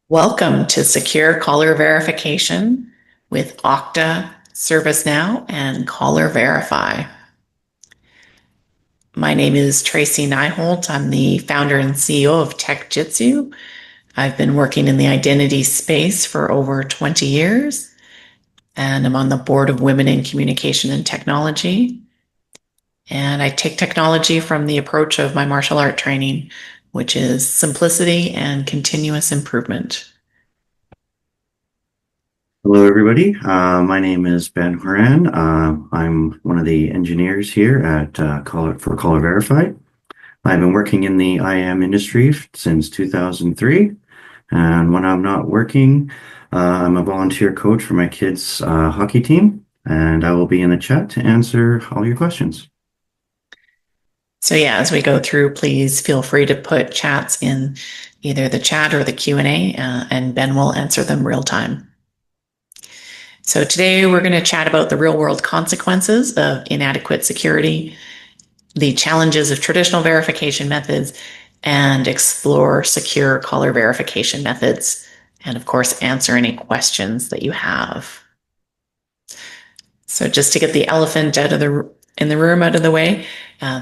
Welcome to Secure Caller Verification with Okta, ServiceNow, and Caller Verify. My name is Tracy Nyholt. I'm the founder and CEO of TechJitsu. I've been working in the identity space for over 20 years, and I'm on the board of Women in Communication and Technology. And I take technology from the approach of my martial art training, which is simplicity and continuous improvement. Hello, everybody. My name is Ben Horan. I'm one of the engineers here at Caller Verify. I've been working in the IAM industry since 2003, and when I'm not working, I'm a volunteer coach for my kids' hockey team, and I will be in the chat to answer all your questions. So yeah, as we go through, please feel free to put chats in either the chat or the Q&A, and Ben will answer them real time. So today we're going to chat about the real world consequences of inadequate security, the challenges of traditional verification methods, and explore secure caller verification methods. And of course, answer any questions that you have. So just to get the elephant in the room out of the way,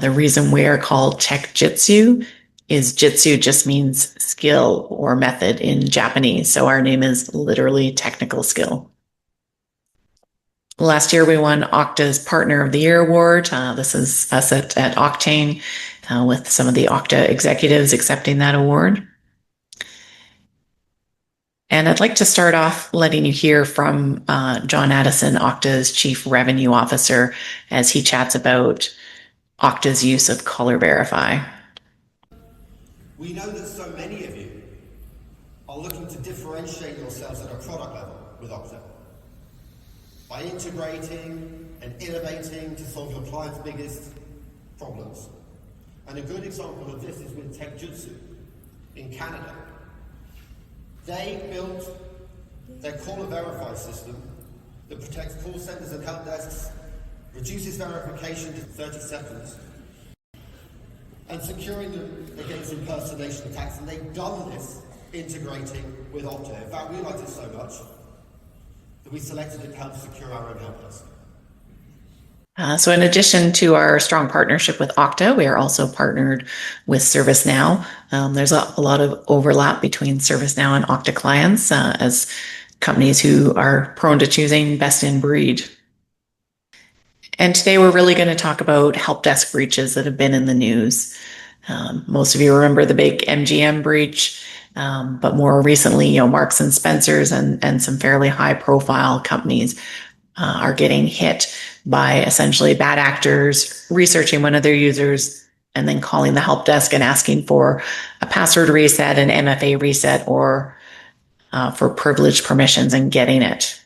the reason we are called Tech Jitsu is Jitsu just means skill or method in Japanese. So our name is literally technical skill. Last year, we won Okta's Partner of the Year award. This is us at Octane with some of the Okta executives accepting that award. And I'd like to start off letting you hear from John Addison, Okta's Chief Revenue Officer, as he chats about Okta's use of Caller Verify. We know that so many of you are looking to differentiate yourselves at a product level with Okta by integrating and innovating to solve your clients' biggest problems. And a good example of this is with TechJutsu in Canada. They built their Caller Verify system that protects call centers and help desks, reduces verification to 30 seconds, and securing them against impersonation attacks. And they've done this integrating with Okta. In fact, we liked it so much that we selected it to help secure our own help desk. So in addition to our strong partnership with Okta, we are also partnered with ServiceNow. There's a lot of overlap between ServiceNow and Okta clients as companies who are prone to choosing best in breed. And today we're really going to talk about help desk breaches that have been in the news. Most of you remember the big MGM breach, but more recently, Marks and Spencers and some fairly high profile companies are getting hit by essentially bad actors researching one of their users and then calling the help desk and asking for a password reset, an MFA reset, or for privileged permissions and getting it.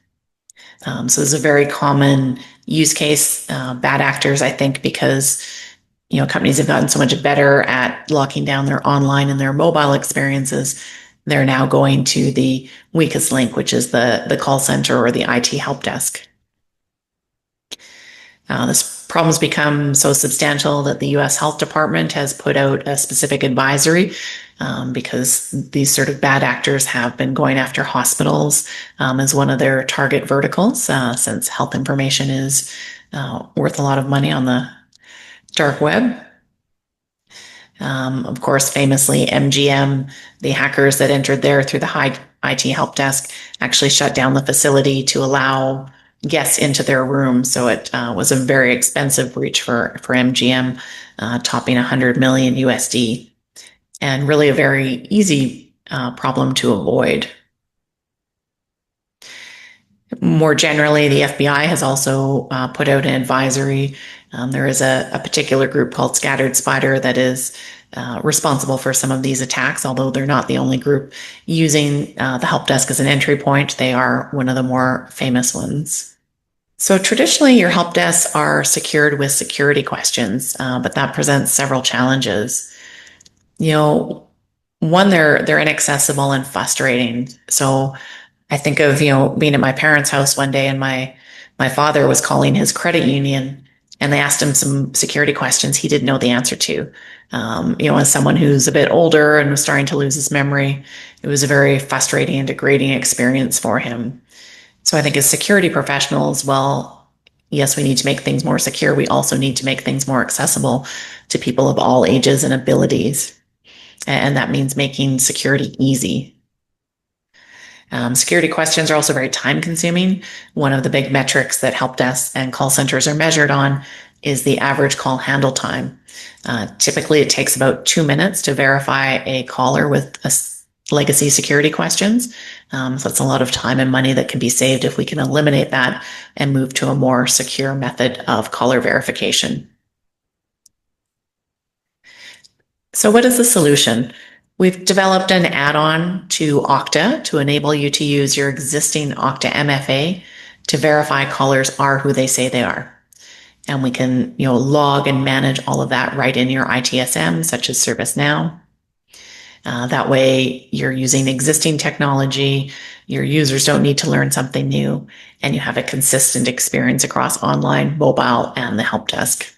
So this is a very common use case. Bad actors, I think, because companies have gotten so much better at locking down their online and their mobile experiences. They're now going to the weakest link, which is the call center or the IT help desk. This problem has become so substantial that the U.S. Health Department has put out a specific advisory because these sort of bad actors have been going after hospitals as one of their target verticals since health information is worth a lot of money on the dark web. Of course, famously, MGM, the hackers that entered there through the high IT help desk actually shut down the facility to allow guests into their room. So it was a very expensive breach for MGM, topping 100 million USD, and really a very easy problem to avoid. More generally, the FBI has also put out an advisory. There is a particular group called Scattered Spider that is responsible for some of these attacks, although they're not the only group using the help desk as an entry point. They are one of the more famous ones. So traditionally, your help desks are secured with security questions, but that presents several challenges. One, they're inaccessible and frustrating. So I think of, being at my parents' house one day and my father was calling his credit union and they asked him some security questions he didn't know the answer to. As someone who's a bit older and was starting to lose his memory, it was a very frustrating and degrading experience for him. So I think as security professionals, well, yes, we need to make things more secure. We also need to make things more accessible to people of all ages and abilities. And that means making security easy. Security questions are also very time consuming. One of the big metrics that help desks and call centers are measured on is the average call handle time. Typically, it takes about 2 minutes to verify a caller with legacy security questions. So that's a lot of time and money that can be saved if we can eliminate that and move to a more secure method of caller verification. So what is the solution? We've developed an add-on to Okta to enable you to use your existing Okta MFA to verify callers are who they say they are. And we can, log and manage all of that right in your ITSM, such as ServiceNow. That way you're using existing technology, your users don't need to learn something new, and you have a consistent experience across online, mobile, and the help desk.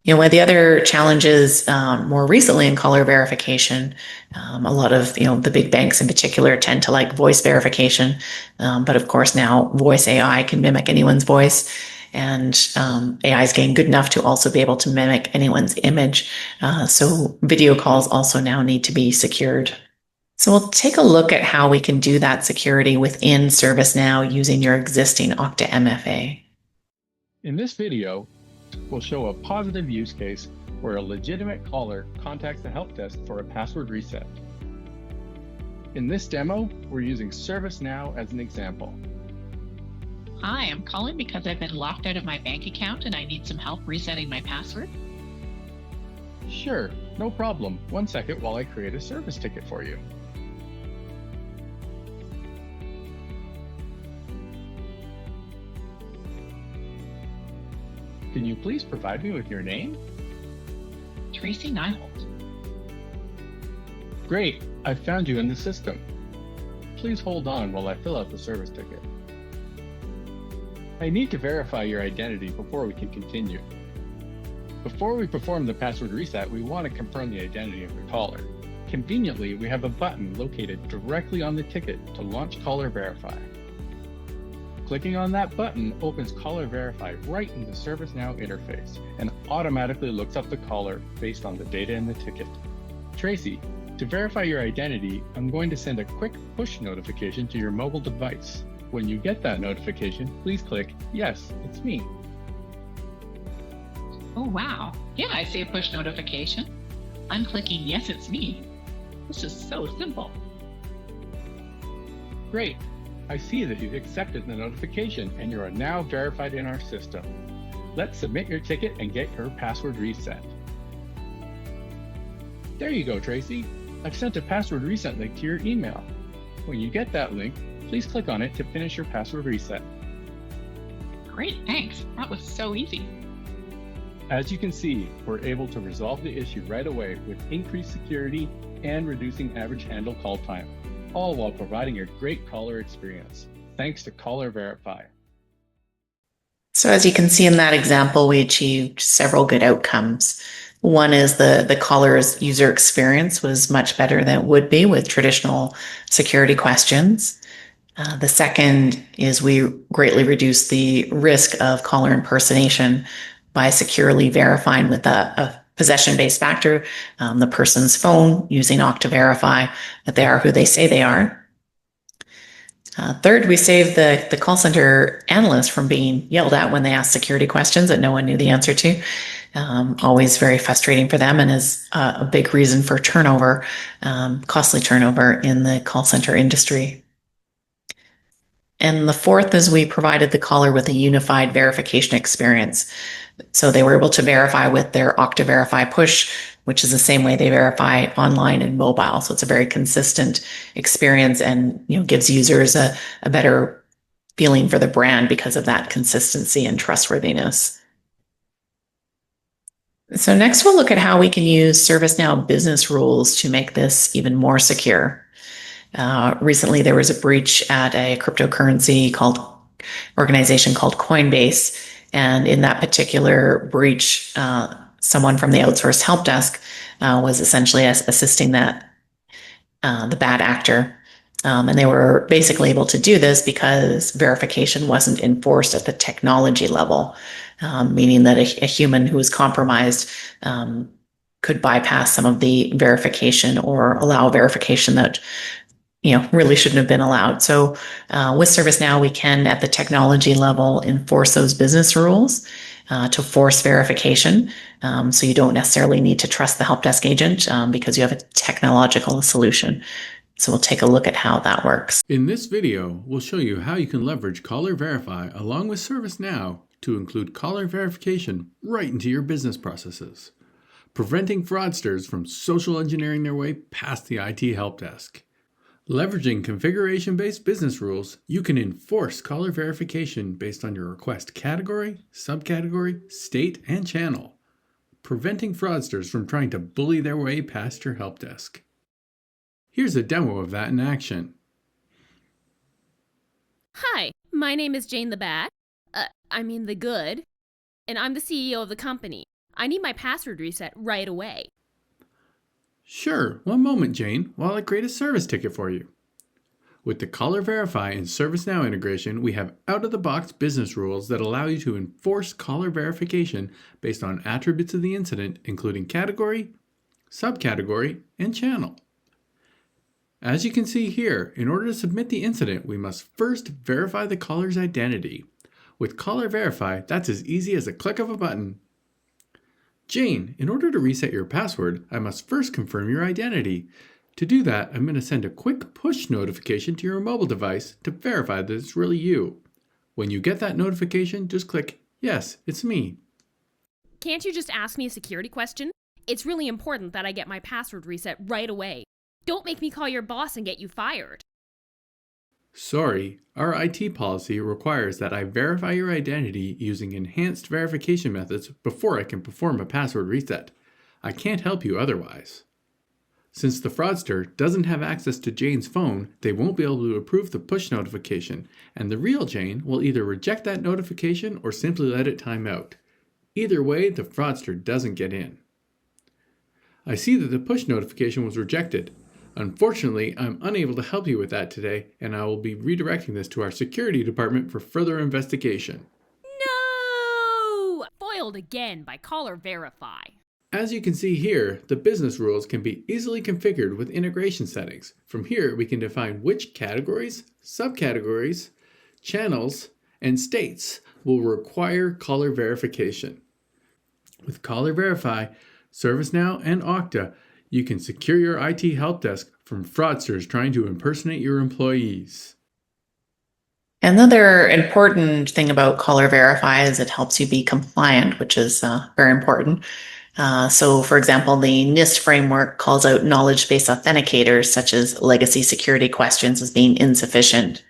One of the other challenges more recently in caller verification, a lot of the big banks in particular tend to like voice verification, but of course now voice AI can mimic anyone's voice, and AI is getting good enough to also be able to mimic anyone's image. So video calls also now need to be secured. So we'll take a look at how we can do that security within ServiceNow using your existing Okta MFA. In this video, we'll show a positive use case where a legitimate caller contacts the help desk for a password reset. In this demo, we're using ServiceNow as an example. Hi, I'm calling because I've been locked out of my bank account and I need some help resetting my password. Sure, no problem. 1 second while I create a service ticket for you. Can you please provide me with your name? Tracy Nyholt. Great, I found you in the system. Please hold on while I fill out the service ticket. I need to verify your identity before we can continue. Before we perform the password reset, we want to confirm the identity of the caller. Conveniently, we have a button located directly on the ticket to launch Caller Verify. Clicking on that button opens Caller Verify right in the ServiceNow interface and automatically looks up the caller based on the data in the ticket. Tracy, to verify your identity, I'm going to send a quick push notification to your mobile device. When you get that notification, please click, "Yes, it's me." Oh, wow. Yeah, I see a push notification. I'm clicking, "Yes, it's me." This is so simple. Great. I see that you've accepted the notification and you are now verified in our system. Let's submit your ticket and get your password reset. There you go, Tracy. I've sent a password reset link to your email. When you get that link, please click on it to finish your password reset. Great, thanks. That was so easy. As you can see, we're able to resolve the issue right away with increased security and reducing average handle call time, all while providing a great caller experience, thanks to Caller Verify. So as you can see in that example, we achieved several good outcomes. One is the caller's user experience was much better than it would be with traditional security questions. The second is we greatly reduced the risk of caller impersonation by securely verifying with a possession-based factor, the person's phone, using Okta Verify that they are who they say they are. Third, we saved the call center analyst from being yelled at when they asked security questions that no one knew the answer to. Always very frustrating for them and is a big reason for turnover, costly turnover in the call center industry. And the fourth is we provided the caller with a unified verification experience. So they were able to verify with their Okta Verify push, which is the same way they verify online and mobile. So it's a very consistent experience and gives users a better feeling for the brand because of that consistency and trustworthiness. So next we'll look at how we can use ServiceNow business rules to make this even more secure. Recently, there was a breach at a cryptocurrency organization called Coinbase, And in that particular breach, someone from the outsourced help desk was essentially assisting the bad actor. And they were basically able to do this because verification wasn't enforced at the technology level, meaning that a human who was compromised could bypass some of the verification or allow verification that really shouldn't have been allowed. So with ServiceNow, we can at the technology level enforce those business rules to force verification. So you don't necessarily need to trust the help desk agent because you have a technological solution. So we'll take a look at how that works. In this video, we'll show you how you can leverage Caller Verify along with ServiceNow to include caller verification right into your business processes, preventing fraudsters from social engineering their way past the IT help desk. Leveraging configuration-based business rules, you can enforce caller verification based on your request category, subcategory, state, and channel, preventing fraudsters from trying to bully their way past your help desk. Here's a demo of that in action. Hi, my name is Jane the Bad. The Good, and I'm the CEO of the company. I need my password reset right away. Sure, one moment, Jane, while I create a service ticket for you. With the Caller Verify and ServiceNow integration, we have out-of-the-box business rules that allow you to enforce caller verification based on attributes of the incident, including category, subcategory, and channel. As you can see here, in order to submit the incident, we must first verify the caller's identity. With Caller Verify, that's as easy as a click of a button. Jane, in order to reset your password, I must first confirm your identity. To do that, I'm going to send a quick push notification to your mobile device to verify that it's really you. When you get that notification, just click, "Yes, it's me." Can't you just ask me a security question? It's really important that I get my password reset right away. Don't make me call your boss and get you fired. Sorry, our IT policy requires that I verify your identity using enhanced verification methods before I can perform a password reset. I can't help you otherwise. Since the fraudster doesn't have access to Jane's phone, they won't be able to approve the push notification, and the real Jane will either reject that notification or simply let it time out. Either way, the fraudster doesn't get in. I see that the push notification was rejected. Unfortunately, I'm unable to help you with that today, and I will be redirecting this to our security department for further investigation. No! Foiled again by Caller Verify. As you can see here, the business rules can be easily configured with integration settings. From here, we can define which categories, subcategories, channels, and states will require caller verification. With Caller Verify, ServiceNow, and Okta, you can secure your IT help desk from fraudsters trying to impersonate your employees. Another important thing about Caller Verify is it helps you be compliant, which is very important. So, for example, the NIST framework calls out knowledge-based authenticators, such as legacy security questions, as being insufficient,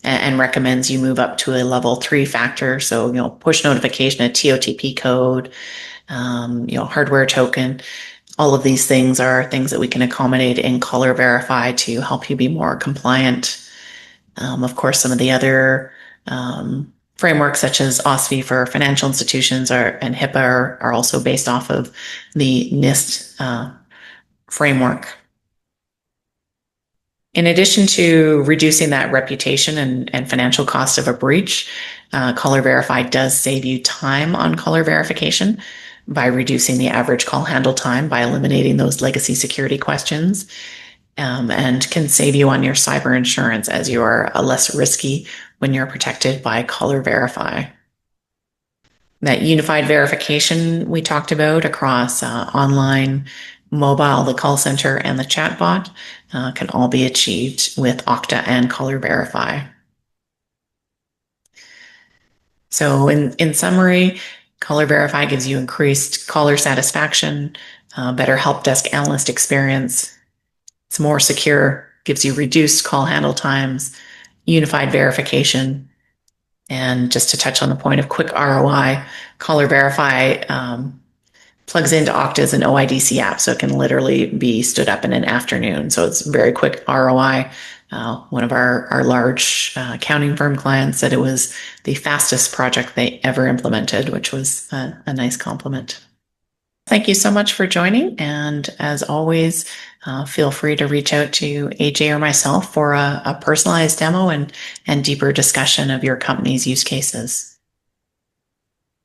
and recommends you move up to a level 3 factor. So, push notification, a TOTP code, hardware token. All of these things are things that we can accommodate in Caller Verify to help you be more compliant. Of course, some of the other frameworks, such as OSFI for financial institutions and HIPAA, are also based off of the NIST framework. In addition to reducing that reputation and financial cost of a breach, Caller Verify does save you time on caller verification by reducing the average call handle time by eliminating those legacy security questions, and can save you on your cyber insurance as you are less risky when you're protected by Caller Verify. That unified verification we talked about across online, mobile, the call center, and the chatbot can all be achieved with Okta and Caller Verify. So in summary, Caller Verify gives you increased caller satisfaction, better help desk analyst experience. It's more secure, gives you reduced call handle times, unified verification, and just to touch on the point of quick ROI, Caller Verify plugs into Okta as an OIDC app, so it can literally be stood up in an afternoon. So it's very quick ROI. One of our large accounting firm clients said it was the fastest project they ever implemented, which was a nice compliment. Thank you so much for joining. And as always, feel free to reach out to AJ or myself for a personalized demo and deeper discussion of your company's use cases.